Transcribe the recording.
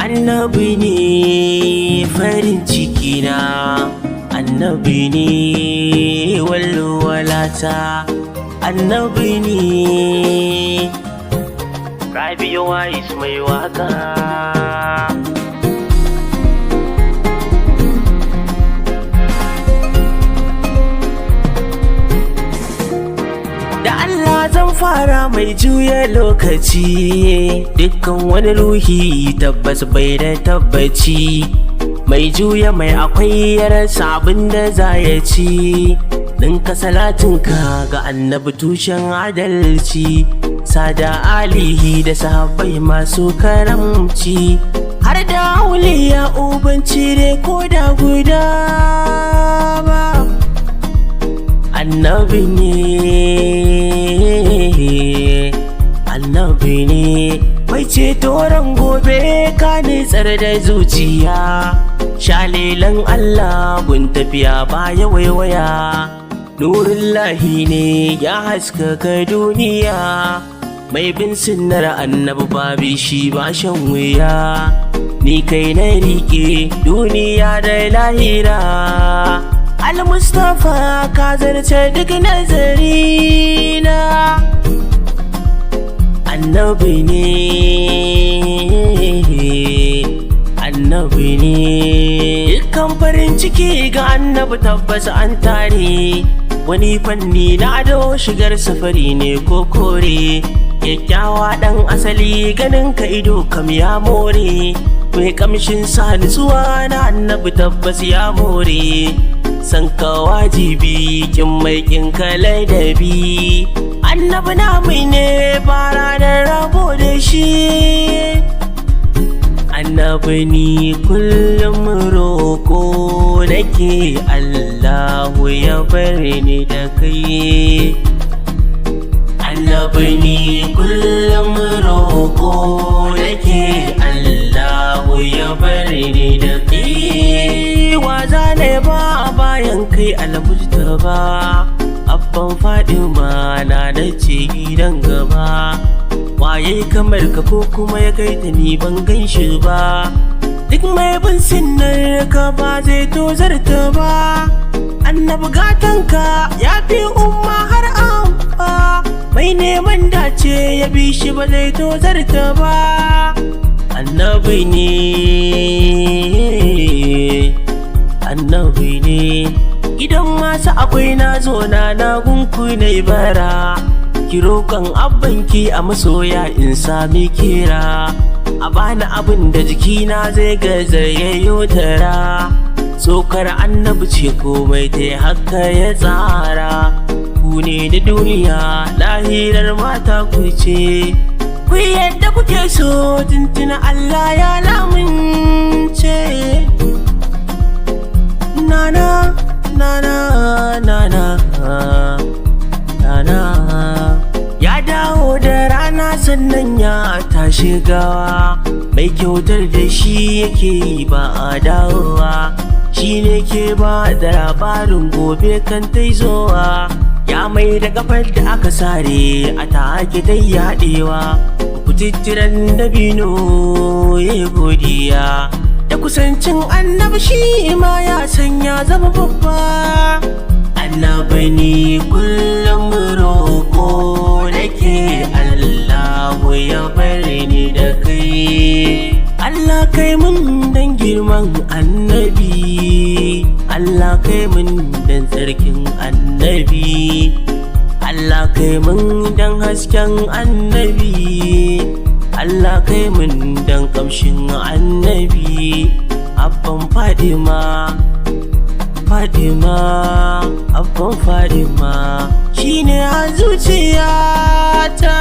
annabi ne farin cikina, annabi ne walwalata, annabi ne Rabi'u Wais mai waka. Zan fara mai juya lokaci, dukkan wani ruhi tabbas bai da tabbaci, mai juya mai akwai yarasa abin da za ya ci. Ɗinka salatinka ga annabi tushen adalci, sada alihi da sahabbai masu karamci, har da auliya uban cire ko da guda ba. Annabi ne, annabi ne mai ceto ran gobe, ka nitsar da zuciya, shalilan Allah gun tafiya baya waiwaya. Nurullahi ne ya haskaka duniya, mai bin sunnar annabi babu shi ba shan wuya. Ni kai na riƙe duniya da lahira, Al-Mustapha ka zarce duk nazarina. Annabi ne, annabi ne, dukkan farin ciki ga annabi tabbas an tare. Wani fanni na ado shigar safari ne ko kore, kyakkyawa ɗan asali ganin ka ido kam ya more. Mai kamshin sa nutsuwa na annabi tabbas ya more, san ka wajibi kin mai kin kalai da bi. Annabi namu ne ba ranar rabo da shi, annabi ni kullum roƙo nake Allahu ya bar ni da kai. Annabi ni kullum roƙo nake Allahu ya bar ni da kai. Wa zane ba bayan kai Al-Mujtaba, abban Fadima na ce gidan gaba. Waye kamar ka ko kuma ya kai ta ni ban gan shi ba, duk mai bin sunnar ka ba zai tozarta ba. Annabi gatanka ya fi umma har amma, mai neman dace ya bi shi ba zai tozarta ba. Annabi ne, annabi ne, idan masu akwai na zo na gunku na bara. Kiro kan abbanki a masoya in sami kira, a bani abin da jikina zai gazar yayyo tara. Tsokar annabi ce komai ta haka ya tsara, ku ne da duniya lahirar mata ku ce. Ku yadda kuke so tuntuna Allah ya lamunce. Nana, nana, nana, nana. Ya dawo da rana sannan ya tashi gawa, mai kyautar da shi yake yi ba a dawowa. Shi ne ke ba da labarin gobe kan taizowa, ya mai da kafar da aka sare a take ta yaɗewa. Kututturen dabino ya godiya, da kusancin annabi shi ma ya sanya zama babba. Annabi ni kullum roƙo nake Allahu ya bar ni da kai. Allah kai mun dan girman annabi, Allah kai mun dan tsarkin annabi, Allah kai mun dan hasken annabi, Allah kai mun dan kamshin annabi. Abban Fadima, Fadima, abban Fadima shine a zuciyata.